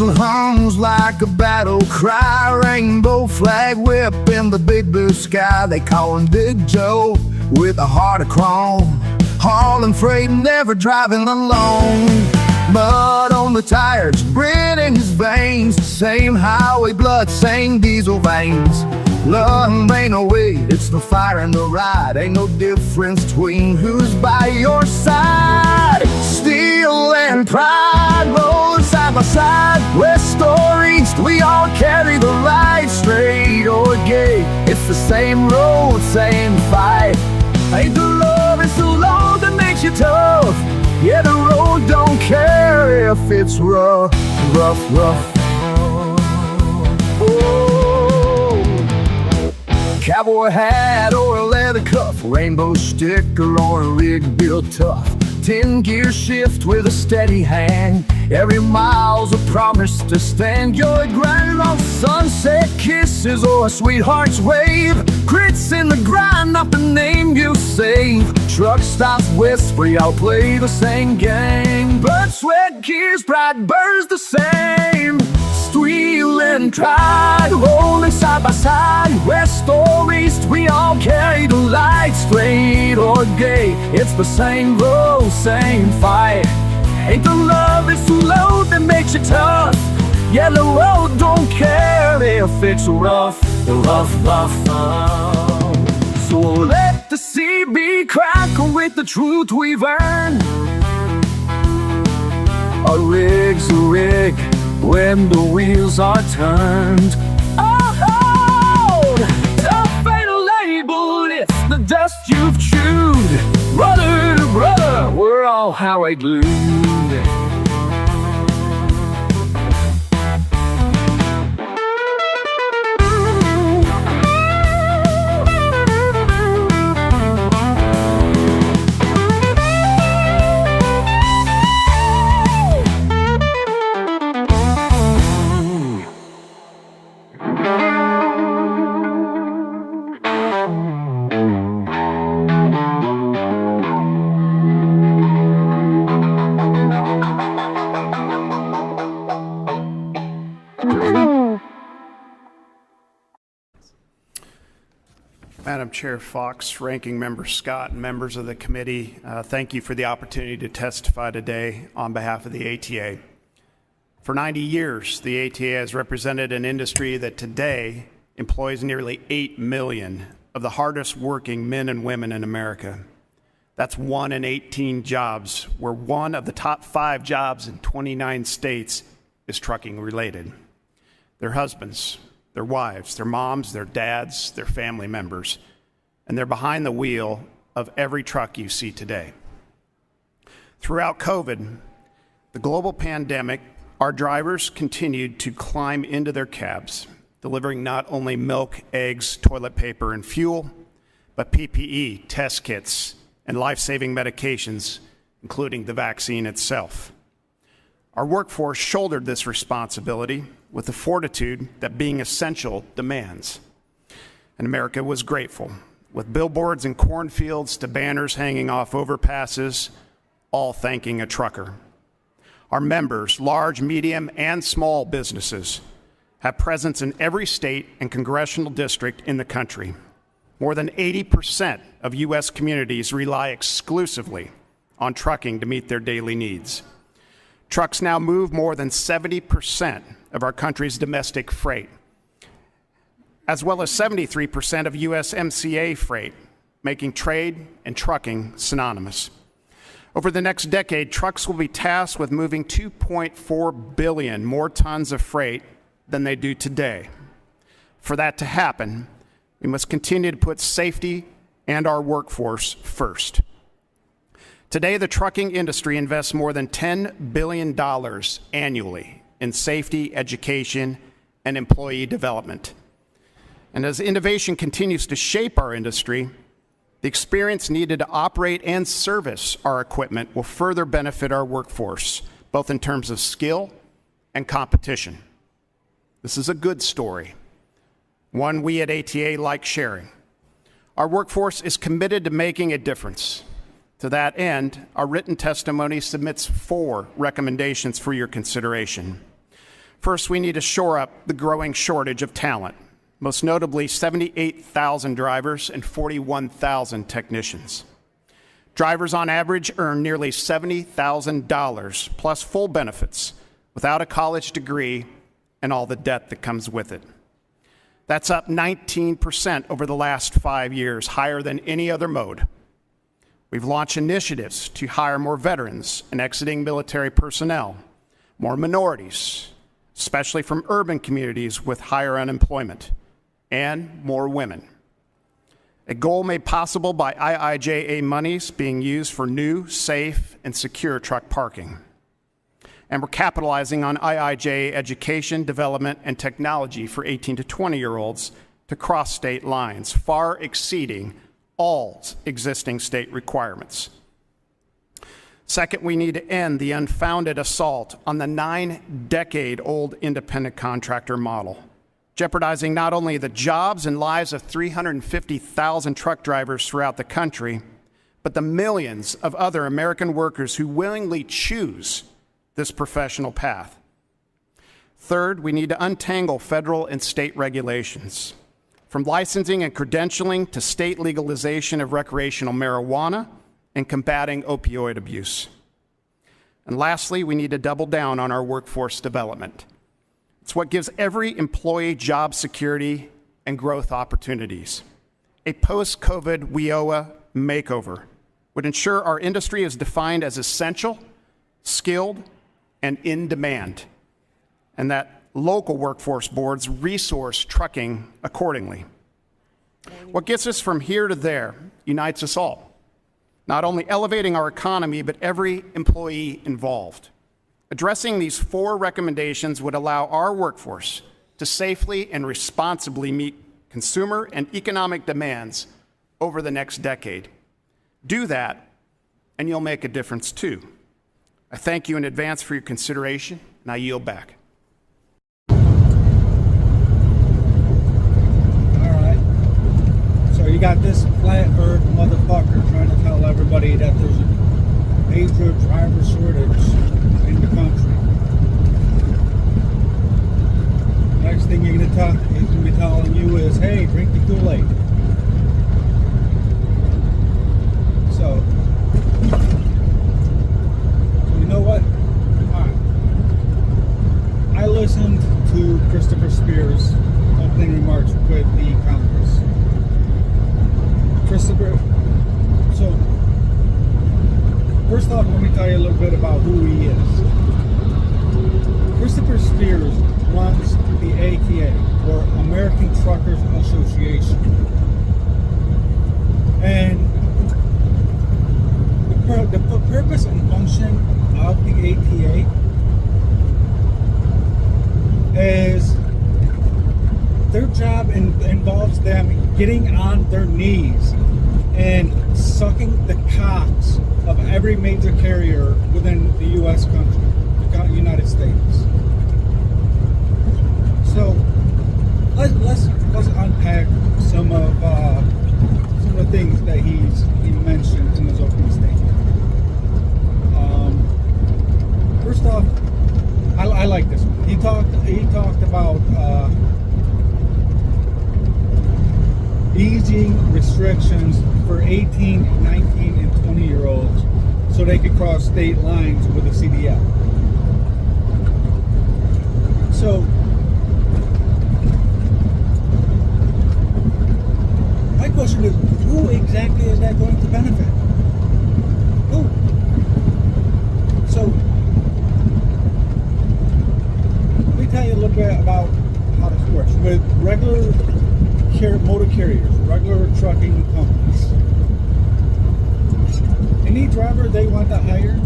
whistle hums like a battle cry. Rainbow flag whip in the big blue sky. They call him Big Joe with a heart of chrome, hauling freight, never driving alone. Mud on the tires, grit in his veins, same highway blood, same diesel veins. Love ain't no way, it's the fire and the ride. Ain't no difference between who's by your side. Steel and pride, rolling side by side. West or east, we all carry the light. Straight or gay, it's the same road, same fight. Ain't the love, it's the load that makes you tough. Yeah, the road don't care if it's rough. Cowboy hat or a leather cuff, rainbow sticker or a rig built tough. 10-gear shift with a steady hand. Every mile's a promise to stand your ground. On sunset kisses or a sweetheart's wave. Grits in the grind, not the name you save. Truck stops west, we all play the same game. Blood, sweat, gears, pride burns the same. Steel and pride, rolling side by side. West or east, we all carry the light. Straight or gay, it's the same road, same fight. Ain't the love, it's the load that makes you tough. Yeah, the road don't care if it's rough. So let the sea be crackle with the truth we've earned. A rig's a rig when the wheels are turned. Oh, tough ain't a label, it's the dust you've chewed. Brother to brother, we're all highway glued. Madam Chair Fox, Ranking Member Scott, and members of the committee, thank you for the opportunity to testify today on behalf of the ATA. For 90 years, the ATA has represented an industry that today employs nearly 8 million of the hardest working men and women in America. That's 1 in 18 jobs, where 1 of the top 5 jobs in 29 states is trucking related. Their husbands, their wives, their moms, their dads, their family members, and they're behind the wheel of every truck you see today. Throughout COVID, the global pandemic, our drivers continued to climb into their cabs, delivering not only milk, eggs, toilet paper, and fuel, but PPE, test kits, and life-saving medications, including the vaccine itself. Our workforce shouldered this responsibility with the fortitude that being essential demands. And America was grateful, with billboards in cornfields to banners hanging off overpasses, all thanking a trucker. Our members, large, medium, and small businesses, have presence in every state and congressional district in the country. More than 80% of U.S. communities rely exclusively on trucking to meet their daily needs. Trucks now move more than 70% of our country's domestic freight, as well as 73% of USMCA freight, making trade and trucking synonymous. Over the next decade, trucks will be tasked with moving 2.4 billion more tons of freight than they do today. For that to happen, we must continue to put safety and our workforce first. Today, the trucking industry invests more than $10 billion annually in safety, education, and employee development. And as innovation continues to shape our industry, the experience needed to operate and service our equipment will further benefit our workforce, both in terms of skill and competition. This is a good story, one we at ATA like sharing. Our workforce is committed to making a difference. To that end, our written testimony submits 4 recommendations for your consideration. First, we need to shore up the growing shortage of talent, most notably 78,000 drivers and 41,000 technicians. Drivers on average earn nearly $70,000 plus full benefits without a college degree and all the debt that comes with it. That's up 19% over the last 5 years, higher than any other mode. We've launched initiatives to hire more veterans and exiting military personnel, more minorities, especially from urban communities with higher unemployment, and more women. A goal made possible by IIJA monies being used for new, safe, and secure truck parking. And we're capitalizing on IIJA education, development, and technology for 18 to 20-year-olds to cross state lines, far exceeding all existing state requirements. Second, we need to end the unfounded assault on the 9-decade-old independent contractor model, jeopardizing not only the jobs and lives of 350,000 truck drivers throughout the country, but the millions of other American workers who willingly choose this professional path. Third, we need to untangle federal and state regulations, from licensing and credentialing to state legalization of recreational marijuana and combating opioid abuse. And lastly, we need to double down on our workforce development. It's what gives every employee job security and growth opportunities. A post-COVID WIOA makeover would ensure our industry is defined as essential, skilled, and in demand, and that local workforce boards resource trucking accordingly. What gets us from here to there unites us all, not only elevating our economy, but every employee involved. Addressing these 4 recommendations would allow our workforce to safely and responsibly meet consumer and economic demands over the next decade. Do that, and you'll make a difference too. I thank you in advance for your consideration, and I yield back. All right. So you got this flat earth motherfucker trying to tell everybody that there's a major driver shortage in the country. Next thing he's gonna be telling you is, hey, drink the Kool-Aid. So you know what? I listened to Christopher Spears' opening remarks with the Congress. Christopher, so first off, let me tell you a little bit about who he is. Christopher Spears runs the ATA, or American Truckers Association. And the purpose and function of the ATA is their job involves them getting on their knees and sucking the cocks of every major carrier within the U.S. country, the United States. So let's unpack some of the things that he mentioned in his opening statement. First off, I like this one. He talked about easing restrictions for 18, 19, and 20-year-olds so they could cross state lines with a CDL. So my question is, who exactly is that going to benefit? Who? So let me tell you a little bit about how this works. With regular motor carriers, regular trucking companies, any driver they want to hire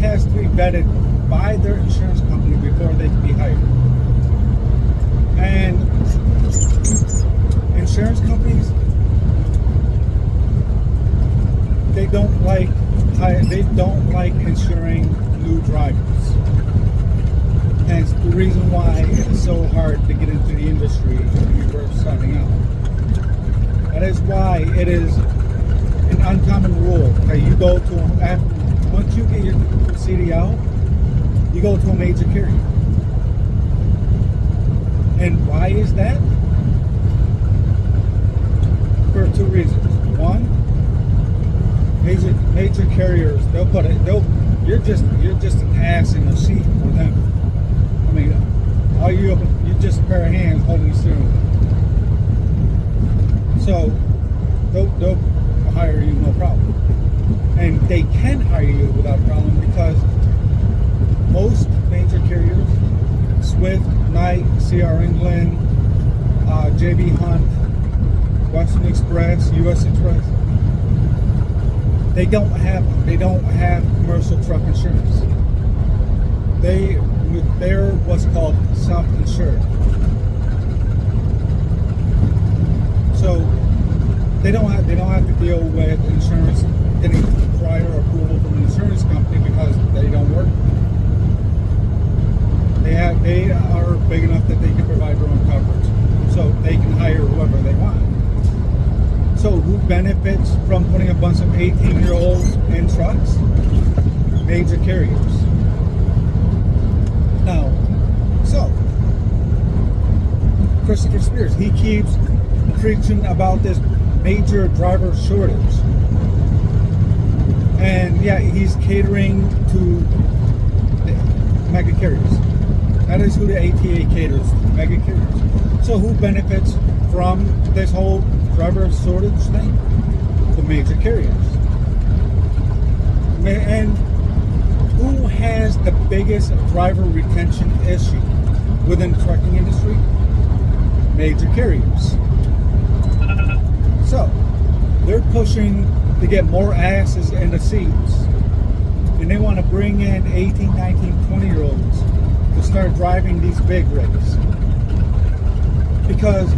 has to be vetted by their insurance company before they can be hired. And insurance companies, they don't like insuring new drivers. Hence the reason why it's so hard to get into the industry when you're first starting out. That is why it is an uncommon rule that you go to, once you get your CDL, you go to a major carrier. And why is that? For two reasons. One, major carriers, you're just an ass in a seat for them. I mean, you're just a pair of hands holding the steering wheel. So they'll hire you no problem. And they can hire you without a problem because most major carriers, Swift, Knight, CR England, JB Hunt, Western Express, US Express, they don't have commercial truck insurance. They're what's called self-insured. So they don't have to deal with insurance getting prior approval from an insurance company because they don't work. They are big enough that they can provide their own coverage, so they can hire whoever they want. So who benefits from putting a bunch of 18-year-olds in trucks? Major carriers. Now, so Christopher Spears, he keeps preaching about this major driver shortage. And yeah, he's catering to mega carriers. That is who the ATA caters to, mega carriers. So who benefits from this whole driver shortage thing? The major carriers. And who has the biggest driver retention issue within the trucking industry? Major carriers. So they're pushing to get more asses in the seats, and they want to bring in 18, 19, 20-year-olds to start driving these big rigs because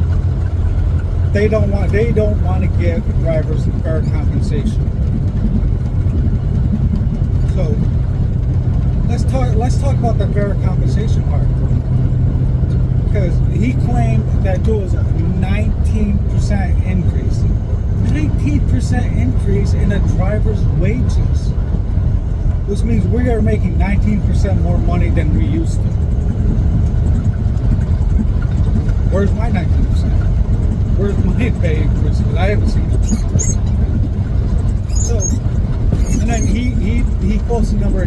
they don't want to give drivers fair compensation. So let's talk about the fair compensation part, because he claimed that there was a 19% increase. 19% increase in a driver's wages, which means we are making 19% more money than we used to. Where's my 19%? Where's my pay increase? Because I haven't seen it. So, and then he quotes the number,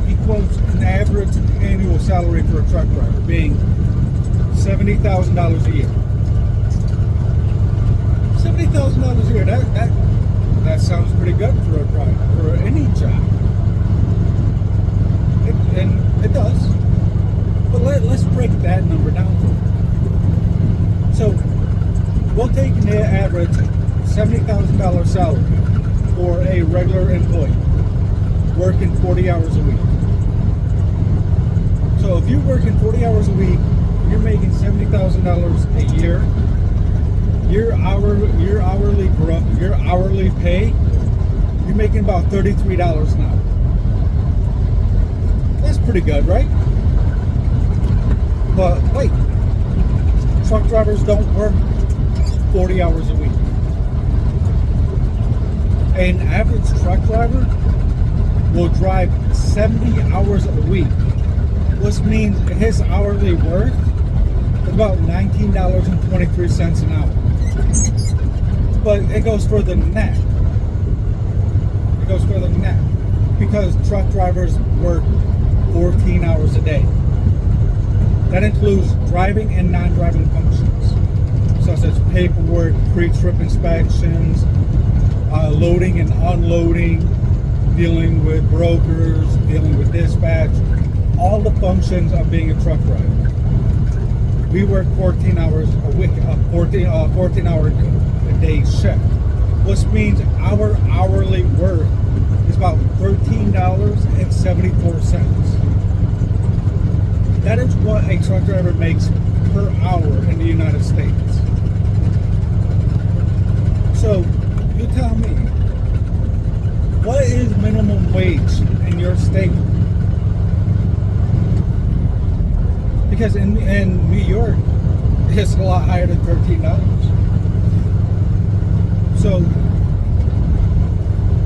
he quotes an average annual salary for a truck driver being $70,000 a year. $70,000 a year. That sounds pretty good for any job. And it does. But let's break that number down. So we'll take an average $70,000 salary for a regular employee working 40 hours a week. So if you're working 40 hours a week, you're making $70,000 a year. Your hourly pay, you're making about $33 an hour. That's pretty good, right? But wait, truck drivers don't work 40 hours a week. An average truck driver will drive 70 hours a week, which means his hourly worth is about $19.23 an hour. But it goes further than that. Because truck drivers work 14 hours a day. That includes driving and non-driving functions, such as paperwork, pre-trip inspections, loading and unloading, dealing with brokers, dealing with dispatch, all the functions of being a truck driver. We work 14 hours a week, 14-hour a day shift, which means our hourly worth is about $13.74. That is what a truck driver makes per hour in the United States. So you tell me, what is minimum wage in your state? Because in New York, it's a lot higher than $13. So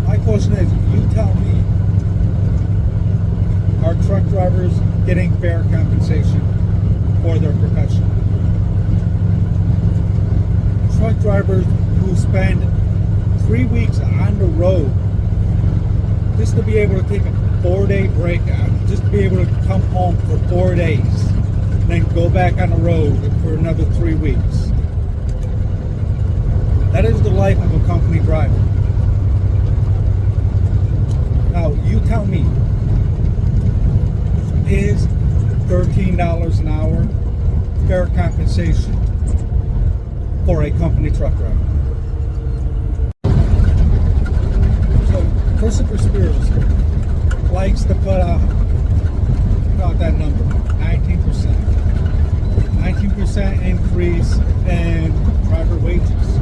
my question is, you tell me, are truck drivers getting fair compensation for their profession? drivers who spend 3 weeks on the road just to be able to take a 4-day break, just to be able to come home for 4 days, and then go back on the road for another 3 weeks. That is the life of a company driver. Now, you tell me, is $13 an hour fair compensation for a company truck driver? So, Christopher Spears likes to put out that number, 19%. 19% increase in driver wages.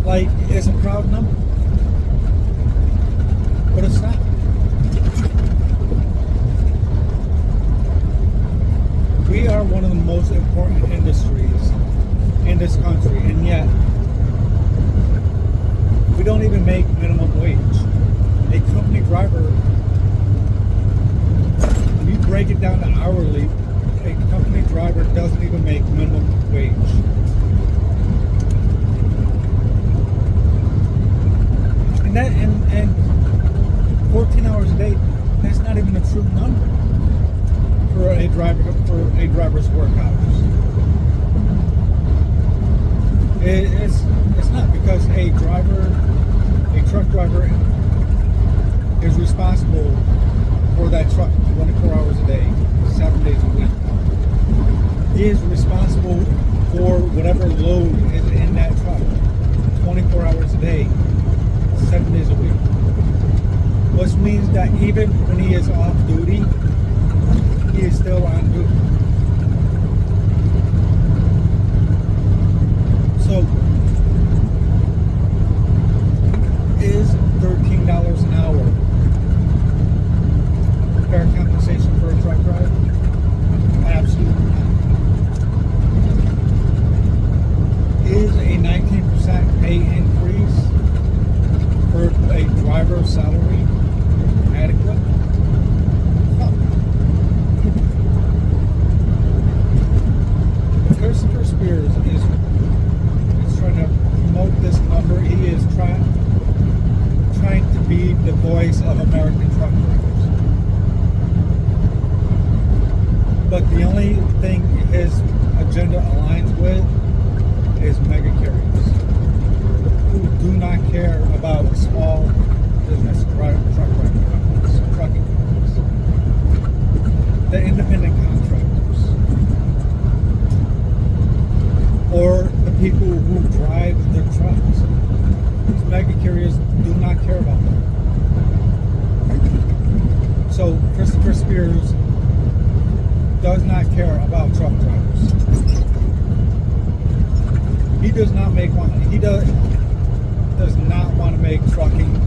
Like, it's a proud number, but it's not. We are one of the most important industries in this country, and yet we don't even make minimum wage. A company driver, when you break it down to hourly, a company driver doesn't even make minimum wage. And 14 hours a day, that's not even a true number for a driver's work hours. It's not, because a truck driver is responsible for that truck 24 hours a day, 7 days a week. He is responsible for whatever load is in that truck 24 hours a day, 7 days a week. Which means that even when he is off duty, he is still on duty. So, is $13 an hour fair compensation for a truck driver? Absolutely not. Is a 19% pay increase for a driver's salary adequate? No. Christopher Spears is trying to promote this number. He is trying to be the voice of American truck drivers. But the only thing his agenda aligns with is mega carriers who do not care about small business trucking companies, the independent contractors, or the people who drive their trucks. These mega carriers do not care about them. So Christopher Spears does not care about truck drivers. He does not make money. He does not want to make trucking